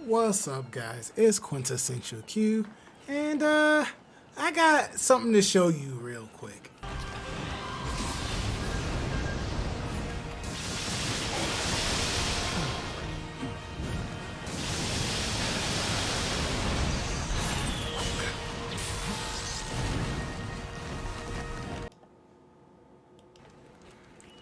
What's up, guys? It's Quintessential Q, and I got something to show you real quick.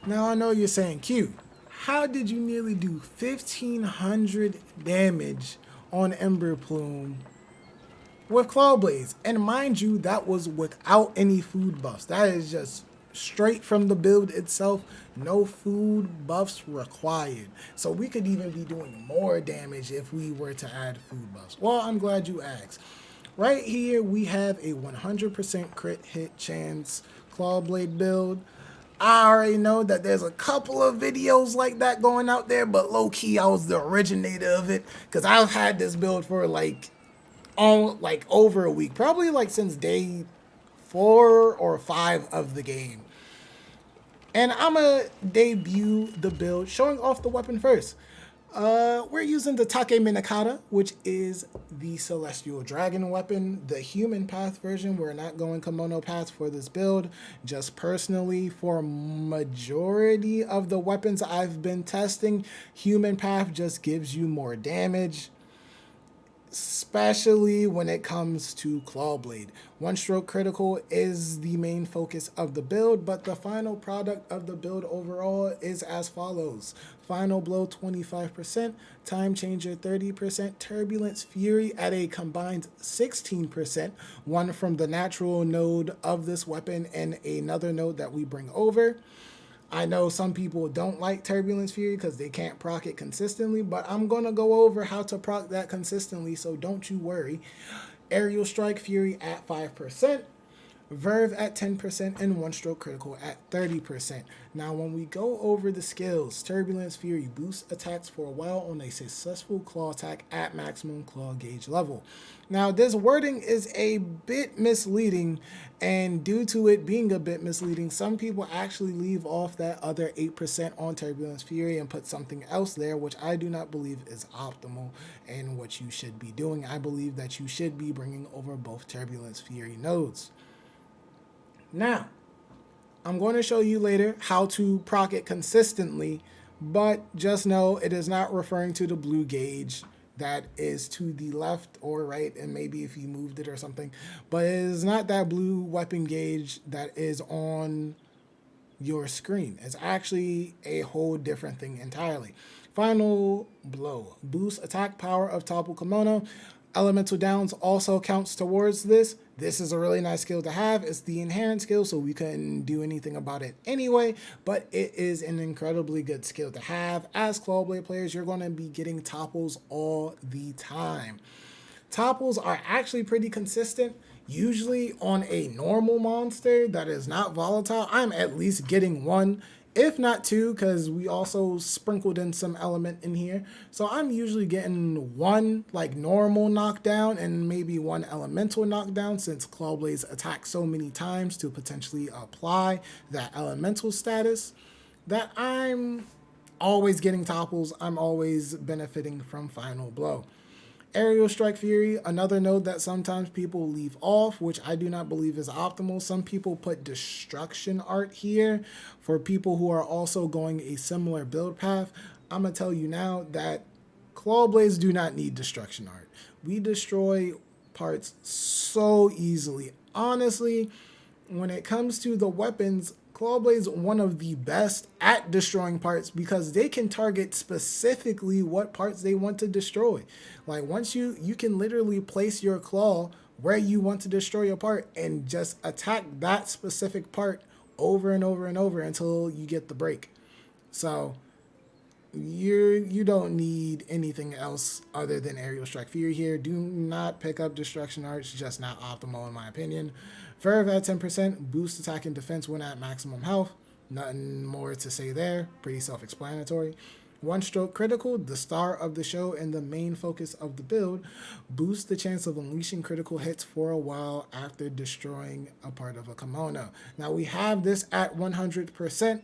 Now I know you're saying, Q, how did you nearly do 1500 damage on Ember Plume with Claw Blaze? And mind you, that was without any food buffs. That is just straight from the build itself. No food buffs required. So we could even be doing more damage if we were to add food buffs. Well, I'm glad you asked. Right here, we have a 100% crit hit chance Claw Blade build. I already know that there's a couple of videos like that going out there, but low-key, I was the originator of it because I've had this build for like over a week, probably like since day 4 or 5 of the game. And I'm gonna debut the build showing off the weapon first. We're using the Take Minakata, which is the Celestial Dragon weapon, the human path version. We're not going Kemono path for this build. Just personally, for majority of the weapons I've been testing, human path just gives you more damage, especially when it comes to Claw Blade. One stroke critical is the main focus of the build, but the final product of the build overall is as follows. Final blow 25%, time changer 30%, turbulence fury at a combined 16%, one from the natural node of this weapon and another node that we bring over. I know some people don't like Turbulence Fury because they can't proc it consistently, but I'm going to go over how to proc that consistently, so don't you worry. Aerial Strike Fury at 5%, Verve at 10%, and One Stroke Critical at 30%. Now, when we go over the skills, Turbulence Fury boosts attacks for a while on a successful claw attack at maximum claw gauge level. Now, this wording is a bit misleading, and due to it being a bit misleading, some people actually leave off that other 8% on Turbulence Fury and put something else there, which I do not believe is optimal and what you should be doing. I believe that you should be bringing over both Turbulence Fury nodes. Now, I'm going to show you later how to proc it consistently, but just know it is not referring to the blue gauge that is to the left or right, and maybe if you moved it or something, but it is not that blue weapon gauge that is on your screen. It's actually a whole different thing entirely. Final blow. Boost attack power of Topple Kemono. Elemental Downs also counts towards this. This is a really nice skill to have. It's the inherent skill, so we couldn't do anything about it anyway, but it is an incredibly good skill to have. As Clawblade players, you're going to be getting topples all the time. Topples are actually pretty consistent. Usually on a normal monster that is not volatile, I'm at least getting one, if not two, because we also sprinkled in some element in here. So I'm usually getting one like normal knockdown and maybe one elemental knockdown, since Clawblades attack so many times to potentially apply that elemental status, that I'm always getting topples. I'm always benefiting from Final Blow. Aerial Strike Fury, another node that sometimes people leave off, which I do not believe is optimal. Some people put Destruction Art here for people who are also going a similar build path. I'm going to tell you now that Claw Blades do not need Destruction Art. We destroy parts so easily. Honestly, when it comes to the weapons, Clawblade's one of the best at destroying parts because they can target specifically what parts they want to destroy. Like once you can literally place your claw where you want to destroy your part and just attack that specific part over and over and over until you get the break. So you don't need anything else other than Aerial Strike Fury here. Do not pick up Destruction Art. It's just not optimal in my opinion. Verve at 10%, boost attack and defense when at maximum health. Nothing more to say there. Pretty self-explanatory. One stroke critical, the star of the show and the main focus of the build, boosts the chance of unleashing critical hits for a while after destroying a part of a Kemono. Now we have this at 100%.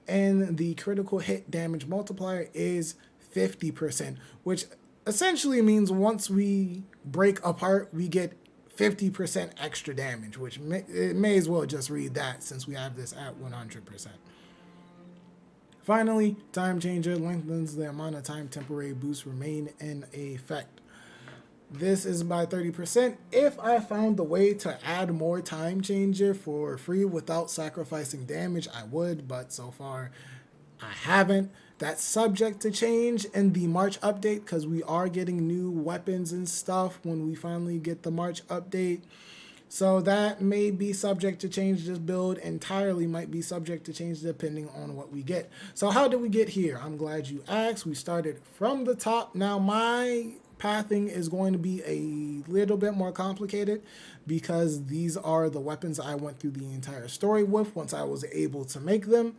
And the critical hit damage multiplier is 50%, which essentially means once we break apart, we get 50% extra damage, which it may as well just read that since we have this at 100%. Finally, Time Changer lengthens the amount of time temporary boosts remain in effect. This is by 30%. If I found the way to add more Time Changer for free without sacrificing damage, I would, but so far I haven't. That's subject to change in the March update because we are getting new weapons and stuff when we finally get the March update. So that may be subject to change. This build entirely might be subject to change depending on what we get. So how did we get here? I'm glad you asked. We started from the top. Now my pathing is going to be a little bit more complicated because these are the weapons I went through the entire story with once I was able to make them.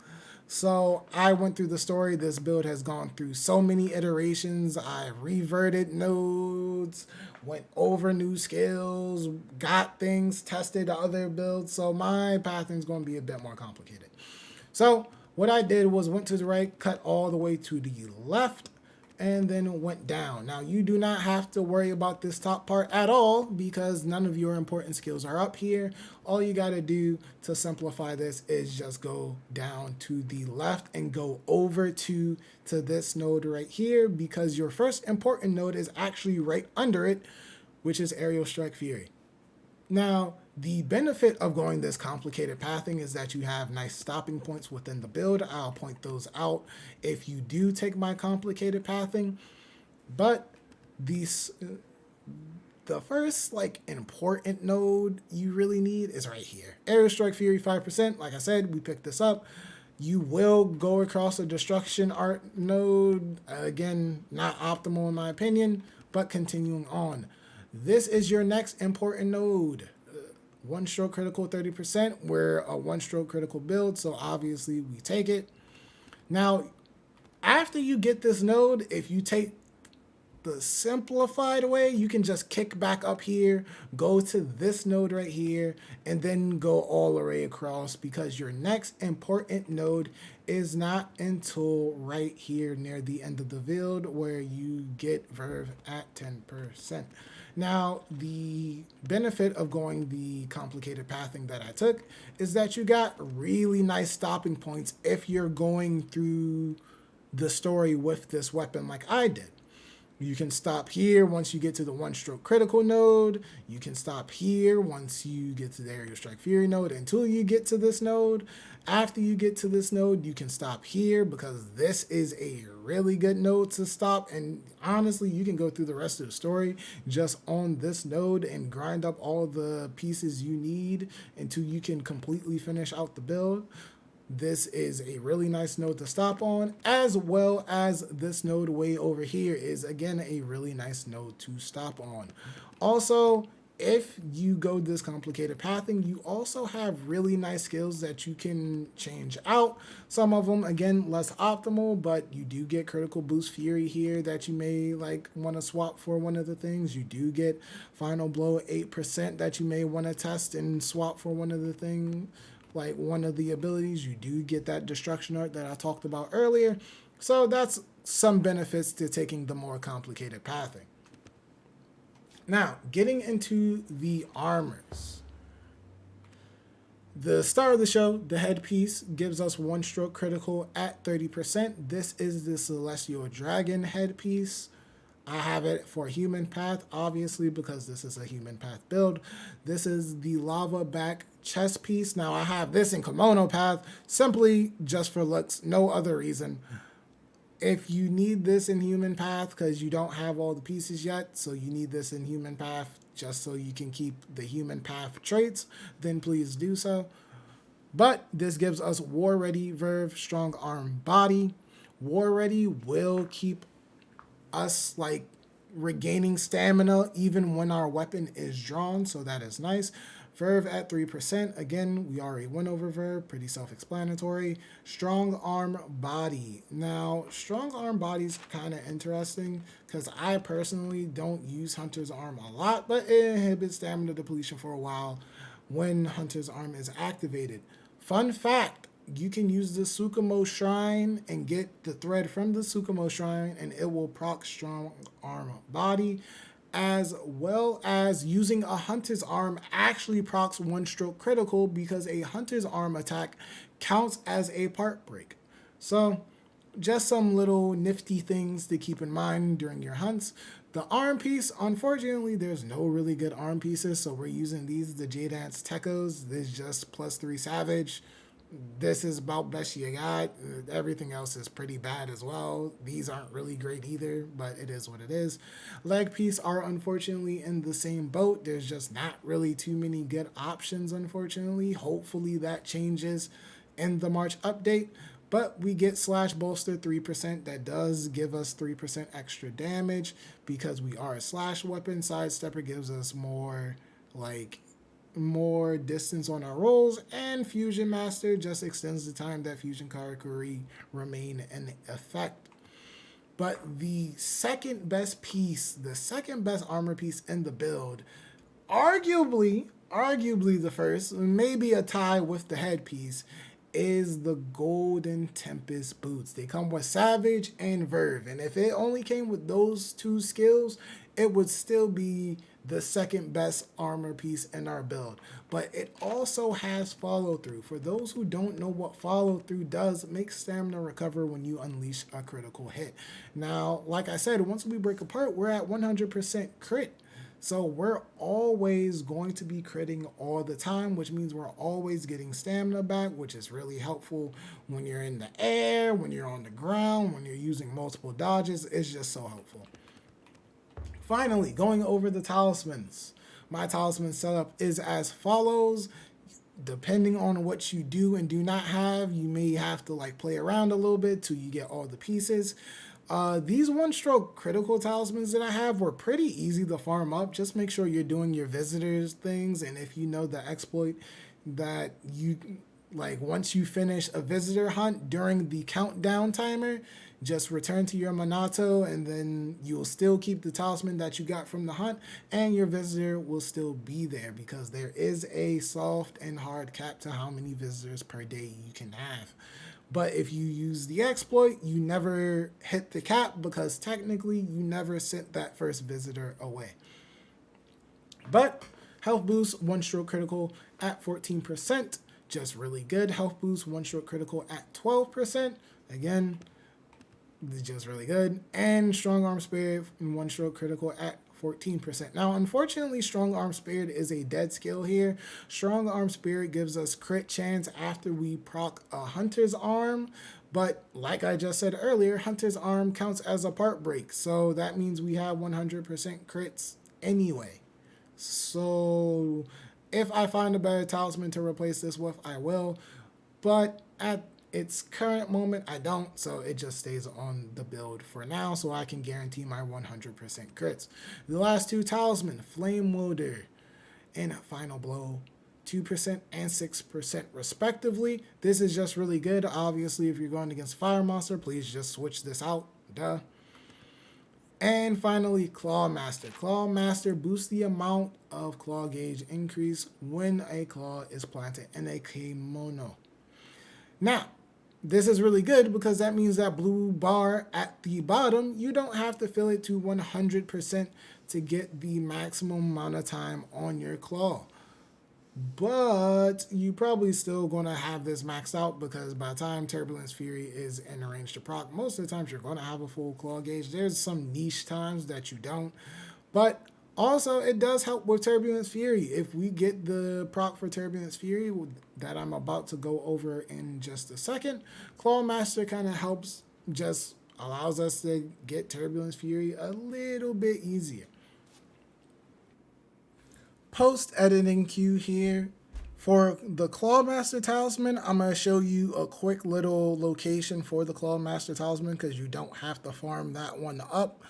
So I went through the story. This build has gone through so many iterations. I reverted nodes, went over new skills, got things, tested other builds. So my pathing is going to be a bit more complicated. So what I did was went to the right, cut all the way to the left, and then went down. Now you do not have to worry about this top part at all because none of your important skills are up here. All you got to do to simplify this is just go down to the left and go over to this node right here because your first important node is actually right under it, which is Aerial Strike Fury. Now, the benefit of going this complicated pathing is that you have nice stopping points within the build. I'll point those out if you do take my complicated pathing. But the first important node you really need is right here. Aerial Strike Fury 5%. Like I said, we picked this up. You will go across a Destruction Art node. Again, not optimal in my opinion, but continuing on. This is your next important node. One stroke critical 30%. We're a one stroke critical build, so obviously we take it. Now, after you get this node, if you take the simplified way, you can just kick back up here, go to this node right here, and then go all the way across because your next important node is not until right here near the end of the build where you get Verve at 10%. Now, the benefit of going the complicated pathing that I took is that you got really nice stopping points if you're going through the story with this weapon like I did. You can stop here once you get to the one-stroke critical node. You can stop here once you get to the Aerial Strike Fury node until you get to this node. After you get to this node, you can stop here because this is a really good node to stop. And honestly, you can go through the rest of the story just on this node and grind up all the pieces you need until you can completely finish out the build. This is a really nice node to stop on, as well as this node way over here is, again, a really nice node to stop on. Also, if you go this complicated pathing, you also have really nice skills that you can change out. Some of them, again, less optimal, but you do get Critical Boost Fury here that you may want to swap for one of the things. You do get Final Blow 8% that you may want to test and swap for one of the things. One of the abilities, you do get that Destruction Art that I talked about earlier. So that's some benefits to taking the more complicated pathing. Now, getting into the armors. The star of the show, the headpiece, gives us one stroke critical at 30%. This is the Celestial Dragon headpiece. I have it for Human Path, obviously, because this is a Human Path build. This is the Lava Back chest piece. Now, I have this in Kemono Path, simply just for looks, no other reason. If you need this in Human Path, because you don't have all the pieces yet, so you need this in Human Path just so you can keep the Human Path traits, then please do so. But this gives us War Ready Verve Strong Arm Body. War Ready will keep us regaining stamina even when our weapon is drawn, so that is nice. Verve at 3%. Again, we already went over Verve, pretty self-explanatory. Strong Arm Body. Now, Strong Arm Body is kind of interesting because I personally don't use Hunter's Arm a lot, but it inhibits stamina depletion for a while when Hunter's Arm is activated. Fun fact, you can use the Tsukumo Shrine and get the thread from the Tsukumo Shrine, and it will proc strong arm body, as well as using a Hunter's Arm actually procs one stroke critical because a Hunter's Arm attack counts as a part break. So just some little nifty things to keep in mind during your hunts. The arm piece, unfortunately, there's no really good arm pieces, so we're using these, the J-Dance Tekos. This is just +3 Savage. This is about best you got. Everything else is pretty bad as well. These aren't really great either, but it is what it is. Leg piece are unfortunately in the same boat. There's just not really too many good options, unfortunately. Hopefully that changes in the March update. But we get slash bolster 3%. That does give us 3% extra damage because we are a slash weapon. Sidestepper gives us more distance on our rolls, and Fusion Master just extends the time that Fusion Karakuri remain in effect. But the second best piece, the second best armor piece in the build, arguably the first, maybe a tie with the headpiece, is the Golden Tempest boots. They come with Savage and Verve, and if it only came with those two skills, it would still be the second best armor piece in our build. But it also has follow through. For those who don't know what follow through does, make stamina recover when you unleash a critical hit. Now, like I said, once we break apart, we're at 100% crit. So we're always going to be critting all the time, which means we're always getting stamina back, which is really helpful when you're in the air, when you're on the ground, when you're using multiple dodges. It's just so helpful. Finally, going over the talismans. My talisman setup is as follows. Depending on what you do and do not have, you may have to play around a little bit till you get all the pieces. These one-stroke critical talismans that I have were pretty easy to farm up. Just make sure you're doing your visitors things, and if you know the exploit that you once you finish a visitor hunt during the countdown timer, just return to your Minato, and then you'll still keep the talisman that you got from the hunt, and your visitor will still be there because there is a soft and hard cap to how many visitors per day you can have. But if you use the exploit, you never hit the cap because technically you never sent that first visitor away. But health boost, one stroke critical at 14%, just really good. Health boost, one stroke critical at 12%, again, just really good. And strong arm spirit, one stroke critical at 14%. Now, unfortunately, Strong Arm Spirit is a dead skill here. Strong Arm Spirit gives us crit chance after we proc a Hunter's Arm, but like I just said earlier, Hunter's Arm counts as a part break, so that means we have 100% crits anyway. So if I find a better talisman to replace this with, I will, but at its current moment, I don't, so it just stays on the build for now, so I can guarantee my 100% crits. The last two talisman, Flame Welder and Final Blow, 2% and 6% respectively. This is just really good. Obviously, if you're going against Fire Monster, please just switch this out. Duh. And finally, Claw Master. Claw Master boosts the amount of claw gauge increase when a claw is planted in a kemono. Now, this is really good because that means that blue bar at the bottom, you don't have to fill it to 100% to get the maximum amount of time on your claw. But you probably still going to have this maxed out because by the time Turbulence Fury is in range to proc, most of the times you're going to have a full claw gauge. There's some niche times that you don't. But also, it does help with Turbulence Fury. If we get the proc for Turbulence Fury that I'm about to go over in just a second, Claw Master kind of helps, just allows us to get Turbulence Fury a little bit easier. Post-editing queue here. For the Claw Master Talisman, I'm going to show you a quick little location for the Claw Master Talisman because you don't have to farm that one up.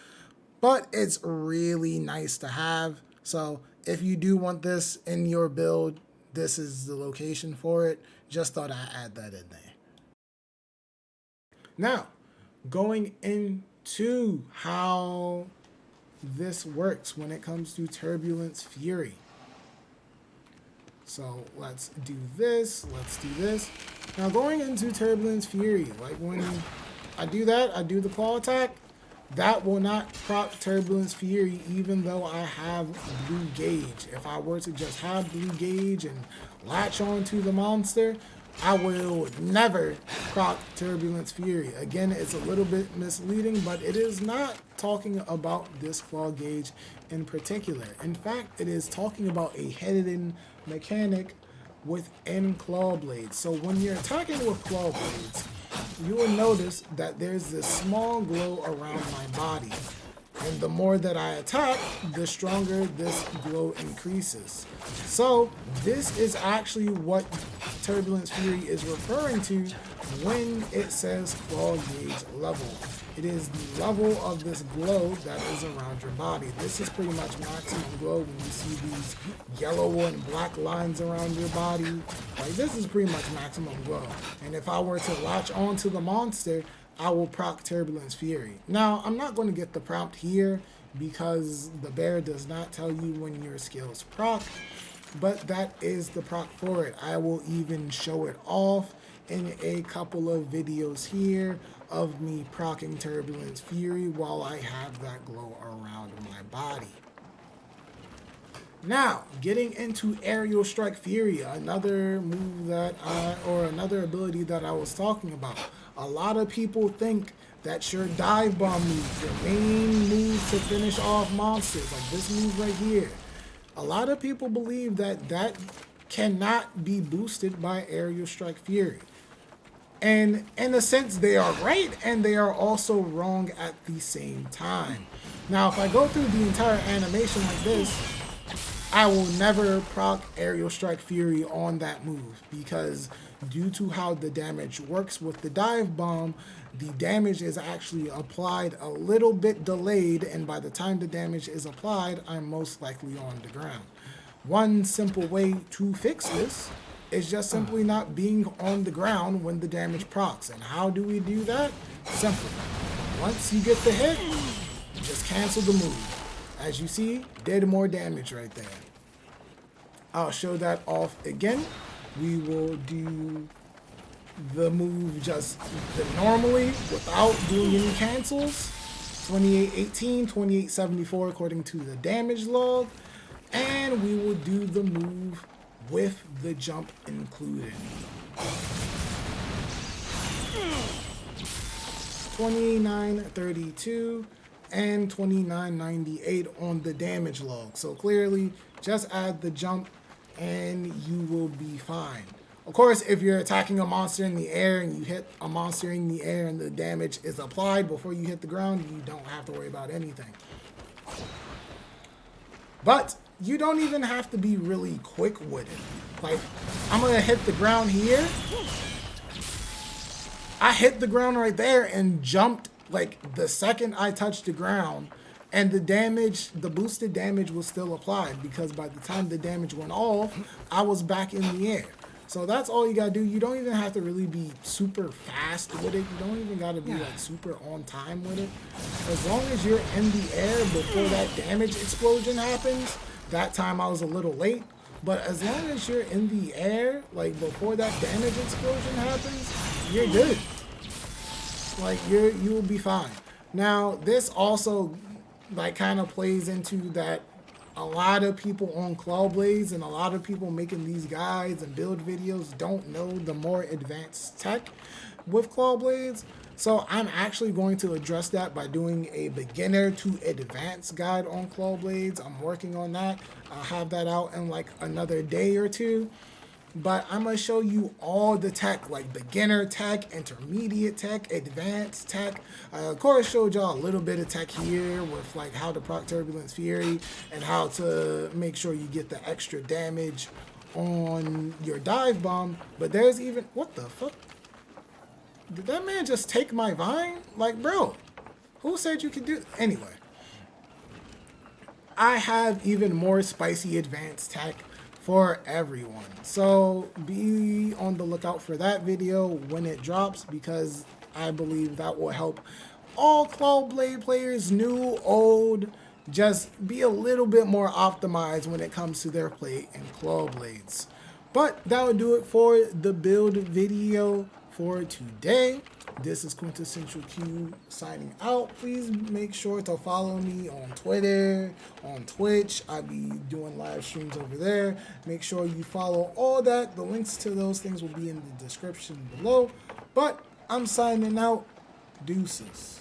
But it's really nice to have. So if you do want this in your build, this is the location for it. Just thought I'd add that in there. Now, going into how this works when it comes to Turbulence Fury. So let's do this. Let's do this. Now going into Turbulence Fury, like when I do that, I do the claw attack. That will not proc Turbulence Fury even though I have blue gauge. If I were to just have blue gauge and latch on to the monster, I will never proc Turbulence Fury. Again, it's a little bit misleading, but it is not talking about this claw gauge in particular. In fact, it is talking about a hidden mechanic within claw blades. So when you're attacking with claw blades, you will notice that there's this small glow around my body. And the more that I attack, the stronger this glow increases. So this is actually what Turbulence Fury is referring to when it says claw gauge level. It is the level of this glow that is around your body. This is pretty much maximum glow when you see these yellow and black lines around your body. Like, this is pretty much maximum glow. And if I were to latch onto the monster, I will proc Turbulence Fury. Now, I'm not going to get the prompt here because the bear does not tell you when your skills proc, but that is the proc for it. I will even show it off in a couple of videos here of me proccing Turbulence Fury while I have that glow around my body. Now, getting into Aerial Strike Fury, another move that another ability that I was talking about. A lot of people think that your dive bomb move, your main move to finish off monsters, like this move right here. A lot of people believe that that cannot be boosted by Aerial Strike Fury. And in a sense, they are right and they are also wrong at the same time. Now, if I go through the entire animation like this, I will never proc Aerial Strike Fury on that move because due to how the damage works with the dive bomb, the damage is actually applied a little bit delayed, and by the time the damage is applied, I'm most likely on the ground. One simple way to fix this is just simply not being on the ground when the damage procs. And how do we do that? Simple. Once you get the hit, just cancel the move. As you see, did more damage right there. I'll show that off again. We will do the move just normally without doing any cancels. 2818, 2874 according to the damage log. And we will do the move with the jump included. 2932 and 2998 on the damage log. So clearly, just add the jump and you will be fine. Of course, if you're attacking a monster in the air and you hit a monster in the air and the damage is applied before you hit the ground, you don't have to worry about anything. But you don't even have to be really quick with it. Like, I'm going to hit the ground here. I hit the ground right there and jumped like the second I touched the ground, and the damage, the boosted damage was still applied because by the time the damage went off, I was back in the air. So that's all you gotta do. You don't even have to really be super fast with it. You don't even gotta be like super on time with it. As long as you're in the air before that damage explosion happens. That time I was a little late, but as long as you're in the air, like before that damage explosion happens, you're good. Like you will be fine. Now this also like kind of plays into that a lot of people on claw blades and a lot of people making these guides and build videos don't know the more advanced tech with claw blades. So I'm actually going to address that by doing a beginner to advanced guide on claw blades. I'm working on that. I'll have that out in like another day or two. But I'm going to show you all the tech, like beginner tech, intermediate tech, advanced tech. I, of course, showed y'all a little bit of tech here with like how to proc Turbulence Fury and how to make sure you get the extra damage on your dive bomb. But there's even, what the fuck? Did that man just take my vine? Like, bro, who said you could do? Anyway, I have even more spicy advanced tech for everyone. So be on the lookout for that video when it drops because I believe that will help all claw blade players, new, old, just be a little bit more optimized when it comes to their play in claw blades. But that would do it for the build video for today. This is Quintessential Q signing out. Please make sure to follow me on Twitter, on Twitch. I'll be doing live streams over there. Make sure you follow all that. The links to those things will be in the description below. But I'm signing out. Deuces.